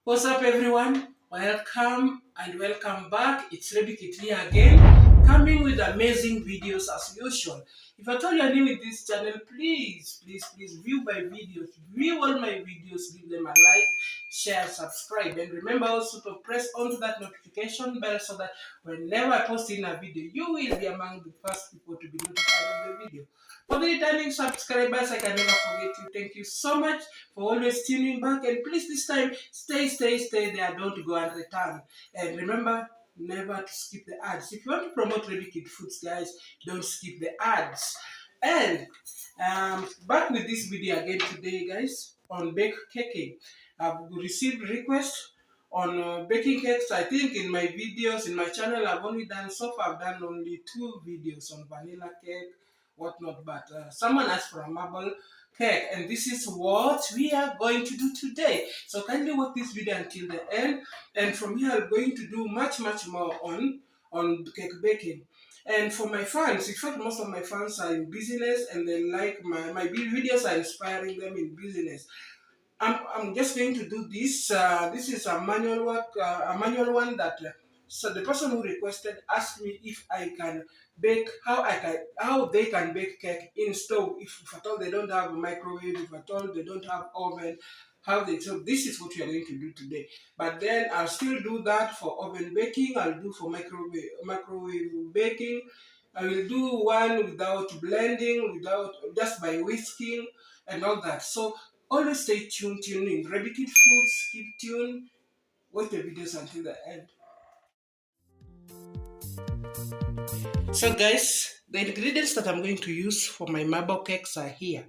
What's up, everyone? Welcome and welcome back. It's Rebecca here again, coming with amazing videos as usual. If at all you're new with this channel, please view my videos, view all my videos, give them a like, share, subscribe, and remember also to press onto that notification bell so that whenever I post in a video, you will be among the first people to be notified of the video. For the returning subscribers, I can never forget you. Thank you so much for always tuning back, and please this time stay there. Don't go and return. And remember never to skip the ads. If you want to promote Ready Kid Foods, guys, don't skip the ads. And back with this video again today, guys, on bake cake. I've received requests on baking cakes. I think in my videos in my channel I've only done so far. I've done only 2 videos on vanilla cake, whatnot, but someone asked for a marble cake, and this is what we are going to do today. So kindly watch this video until the end, and from here I'm going to do much more on cake baking. And for my fans, in fact most of my fans are in business, and they like my videos are inspiring them in business. I'm just going to do this. This is a manual work, a manual one that. So the person who requested asked me if I can bake, how they can bake cake in stove. If at all they don't have a microwave, if at all they don't have oven, how they. So this is what we are going to do today. But then I'll still do that for oven baking. I'll do for microwave baking. I will do one without blending, without just by whisking and all that. So always stay tuned, tune in. Ready Kid Foods, keep tuned. Watch the videos until the end. So guys, the ingredients that I'm going to use for my marble cakes are here.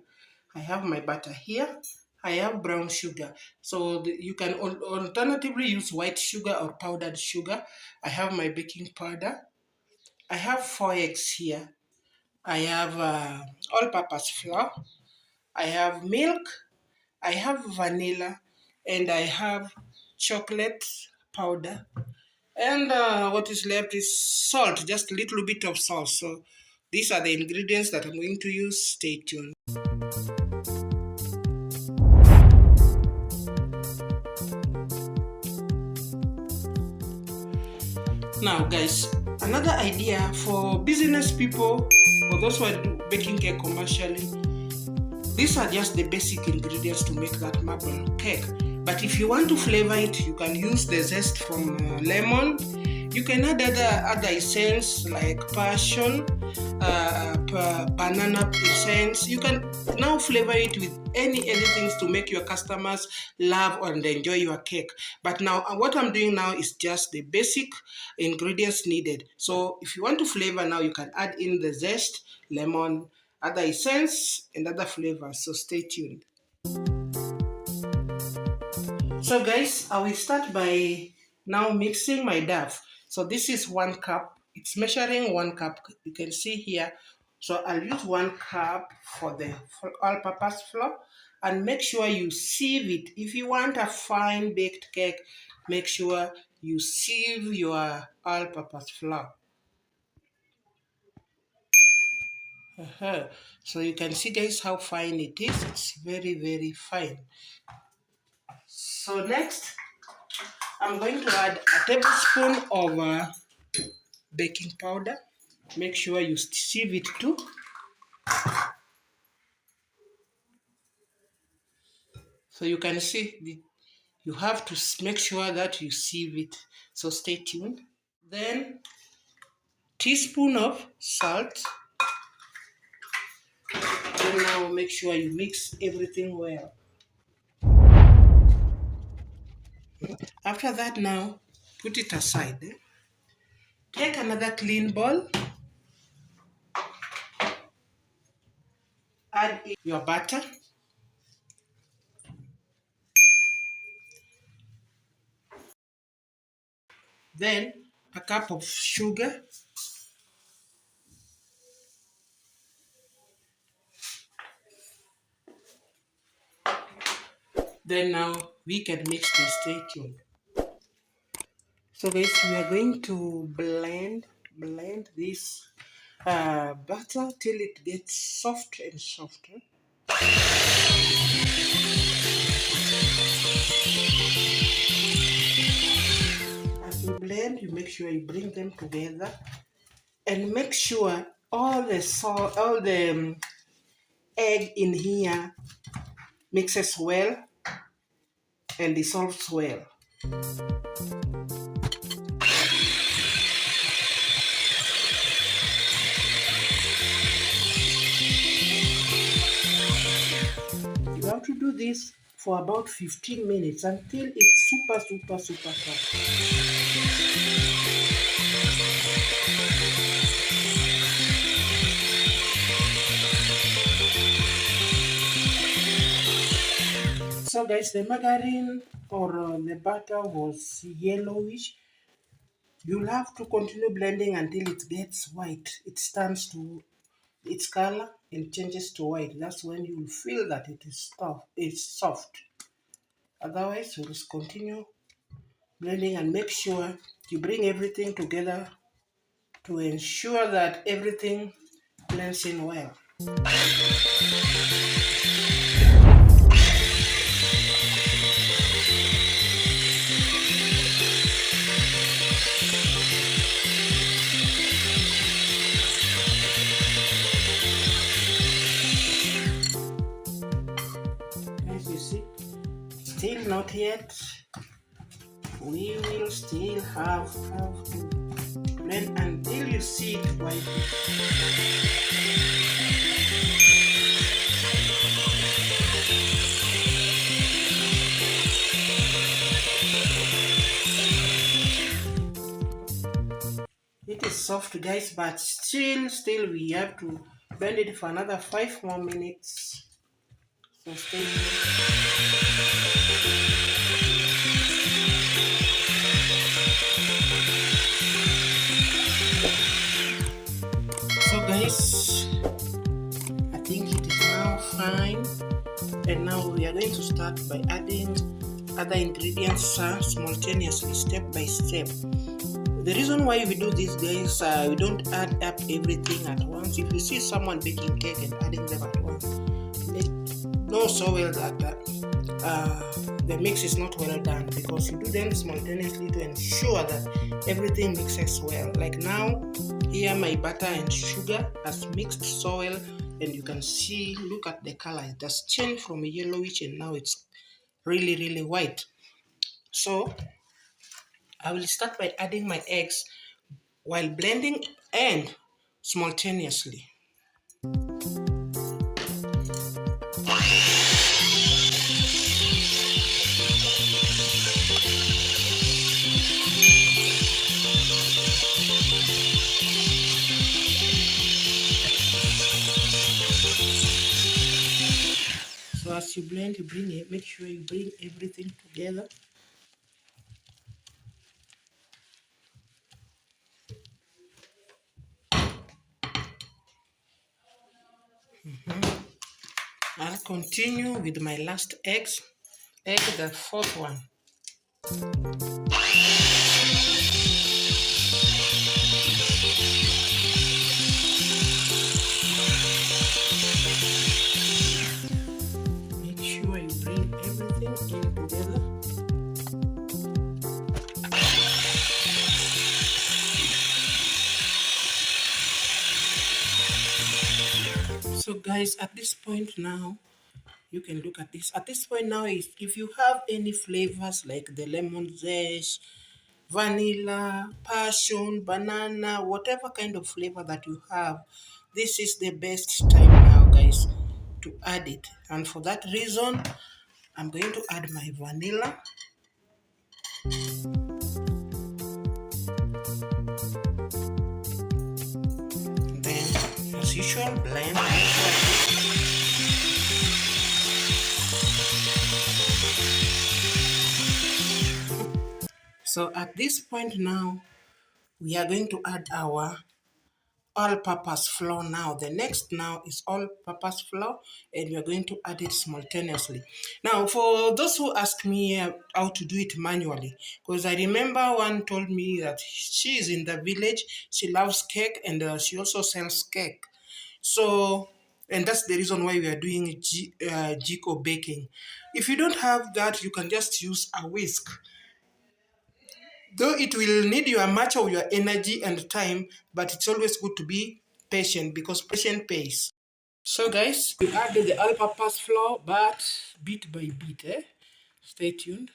I have my butter here. I have brown sugar. So you can alternatively use white sugar or powdered sugar. I have my baking powder. I have 4 eggs here. I have all-purpose flour. I have milk. I have vanilla, and I have chocolate powder. And what is left is salt, just a little bit of salt. So these are the ingredients that I'm going to use. Stay tuned. Now guys, another idea for business people or those who are baking cake commercially, these are just the basic ingredients to make that marble cake. But if you want to flavor it, you can use the zest from lemon. You can add other essence like passion, banana essence. You can now flavor it with anything to make your customers love and enjoy your cake. But now what I'm doing now is just the basic ingredients needed. So if you want to flavor now, you can add in the zest, lemon, other essence, and other flavors. So stay tuned. So guys, I will start by now mixing my dough. So this is 1 cup. It's measuring 1 cup. You can see here. So I'll use 1 cup for the all-purpose flour, and make sure you sieve it. If you want a fine baked cake, make sure you sieve your all-purpose flour. So you can see guys how fine it is. It's very fine. So next, I'm going to add a tablespoon of baking powder. Make sure you sieve it too. So you can see you have to make sure that you sieve it. So stay tuned. Then teaspoon of salt. Then now make sure you mix everything well. After that, now put it aside. Take another clean bowl. Add in your butter. Then a cup of sugar. Then now we can mix this. Stay tuned. So guys, we are going to blend this butter till it gets soft and softer. sure you bring them together, and make sure all the egg in here mixes well and dissolves well. You have to do this for about 15 minutes until it's super soft. So guys, the margarine or the butter was yellowish. You'll have to continue blending until it gets white. It turns to its color and changes to white. That's when you'll feel that it is tough, it's soft. Otherwise, you'll just continue blending and make sure you bring everything together to ensure that everything blends in well. As you see, still not yet. We will still have to blend until you see it white. It is soft guys, but still we have to blend it for another 5 more minutes. So stay tuned. So guys, I think it is now fine, and now we are going to start by adding other ingredients simultaneously, step by step. The reason why we do this guys, we don't add up everything at once. If you see someone baking cake and adding them at once, they know so well that the mix is not well done, because you do them simultaneously to ensure that everything mixes well. Like now, here my butter and sugar has mixed so well, and you can see, look at the color, it has changed from yellowish and now it's really white. So I will start by adding my eggs while blending and simultaneously. So as you blend, make sure you bring everything together. I'll continue with my last egg, the fourth one. Make sure you bring everything in together. So guys, at this point now, you can look at this. At this point now, if you have any flavors like the lemon zest, vanilla, passion, banana, whatever kind of flavor that you have, this is the best time now guys to add it. And for that reason, I'm going to add my vanilla. Then as usual, blend. So at this point now, we are going to add our all-purpose flour now. The next now is all-purpose flour, and we are going to add it simultaneously. Now, for those who ask me how to do it manually, because I remember one told me that she is in the village, she loves cake, and she also sells cake. So, and that's the reason why we are doing Jiko baking. If you don't have that, you can just use a whisk. Though it will need much of your energy and time, but it's always good to be patient because patience pays. So guys, we add the all-purpose flour, but bit by bit. Stay tuned.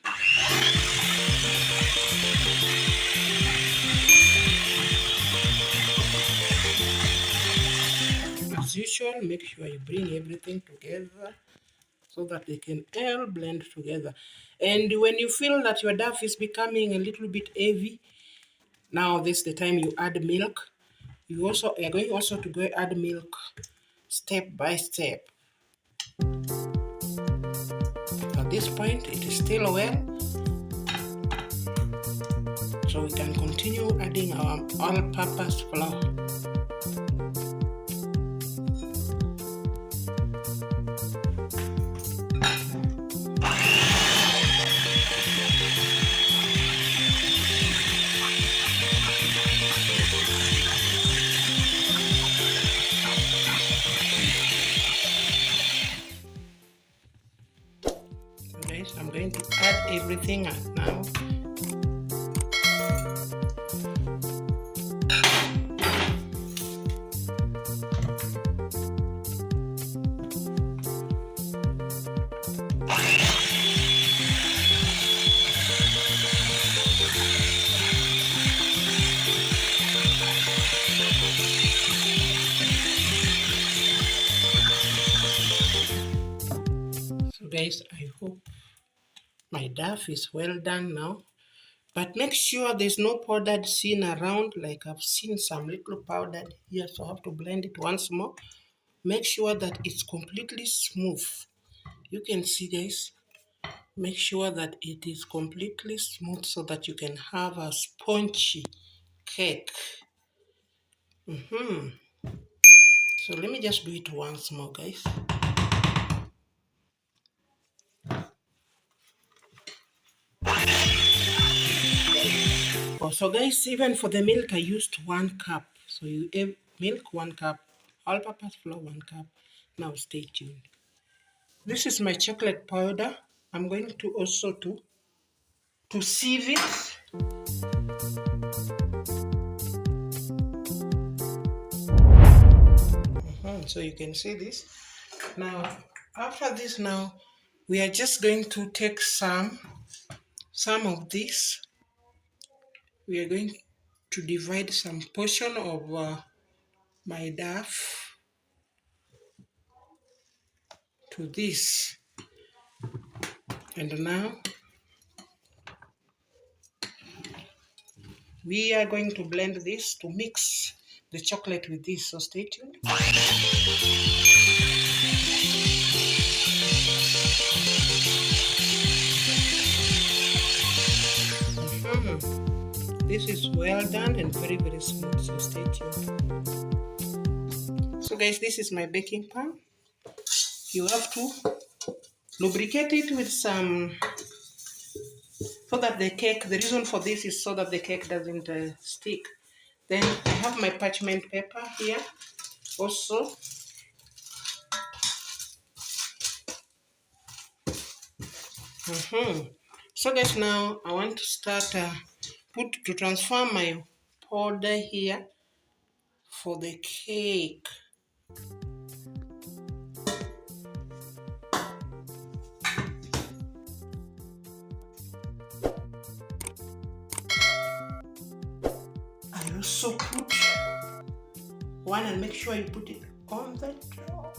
As usual, make sure you bring everything together so that they can all blend together. And when you feel that your dough is becoming a little bit heavy, now this is the time you add milk. You are going also to go add milk step by step. At this point, it is still well, so we can continue adding our all-purpose flour. Guys, I'm going to add everything now. So guys, I hope my dough is well done now. But make sure there's no powdered seen around, like I've seen some little powdered here, so I have to blend it once more. Make sure that it's completely smooth. You can see, guys, make sure that it is completely smooth so that you can have a spongy cake. So let me just do it once more, guys. So guys, even for the milk, I used 1 cup. So you have milk 1 cup, all-purpose flour 1 cup. Now stay tuned. This is my chocolate powder. I'm going to also to sieve it. So you can see this. Now, after this, now we are just going to take some of this. We are going to divide some portion of my dough to this. And now we are going to blend this to mix the chocolate with this, so stay tuned. This is well done and very, very smooth, so stay tuned. So guys, this is my baking pan. You have to lubricate it with some, so that the cake, the reason for this is so that the cake doesn't stick. Then I have my parchment paper here also. So guys, now I want to start to transfer my powder here for the cake. I also put one, and make sure you put it on the top.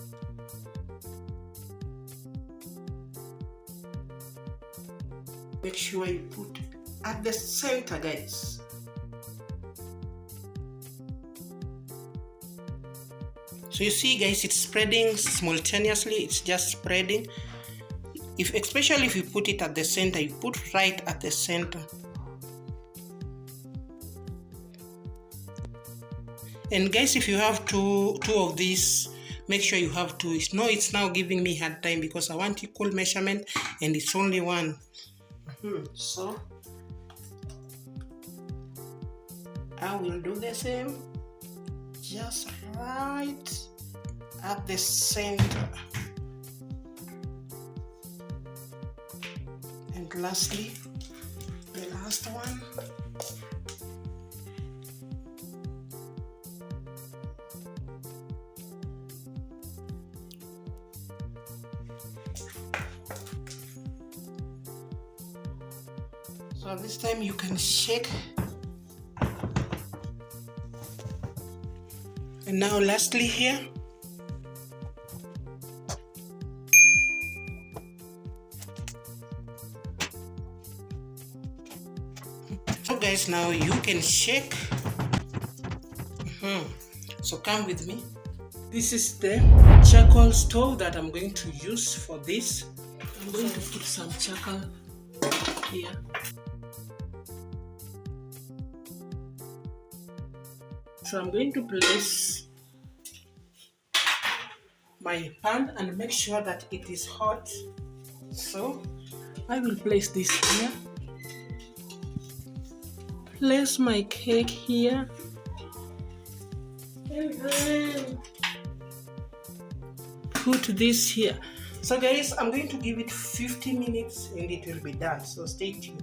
Make sure you put at the center, guys. So you see, guys, it's spreading simultaneously. It's just spreading. Especially if you put it at the center, you put right at the center. And guys, if you have two of these, make sure you have two. It's now giving me hard time because I want equal measurement and it's only one. So I will do the same, just right at the center. And lastly, the last one. So this time you can shake. And now lastly here, so guys, now you can shake. So come with me. This is the charcoal stove that I'm going to use for this. I'm going to put some charcoal here. So I'm going to place my pan and make sure that it is hot. So I will place this here. Place my cake here. And then put this here. So guys, I'm going to give it 50 minutes and it will be done. So stay tuned.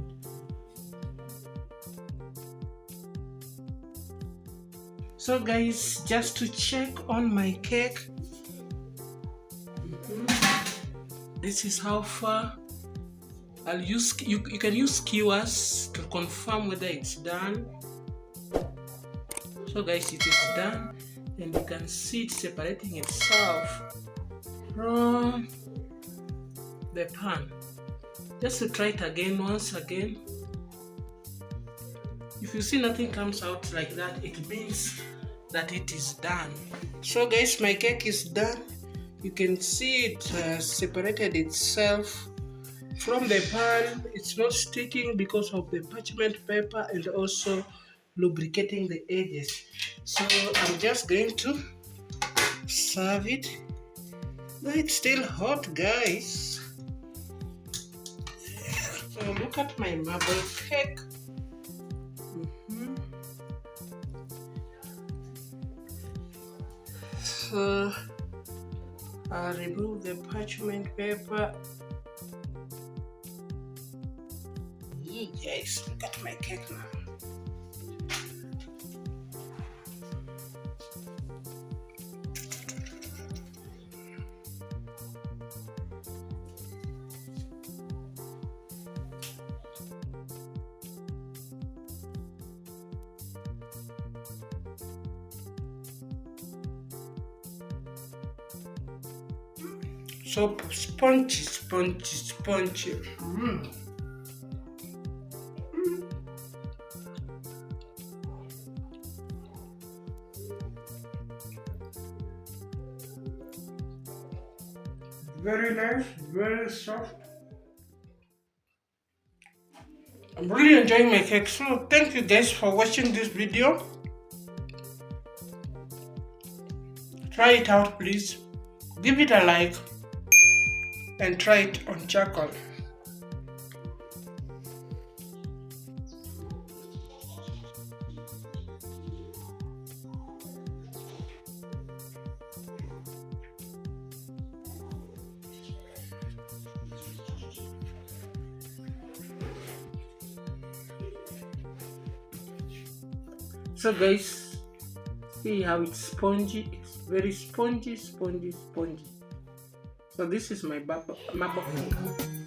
So guys, just to check on my cake, this is how far. I'll use you can use skewers to confirm whether it's done. So guys, it is done, and you can see it separating itself from the pan. Just to try it again, once again. If you see nothing comes out like that, it means that it is done. So guys, my cake is done. You can see it separated itself from the pan. It's not sticking because of the parchment paper and also lubricating the edges. So I'm just going to serve it. But it's still hot, guys. So look at my marble cake. So I'll remove the parchment paper. Yes, look at my cake now. So spongy. Very nice, very soft. I'm really enjoying my cake. So thank you guys for watching this video. Try it out, please. Give it a like and try it on charcoal. So guys, see how it's spongy. It's very spongy. So this is my marble cake.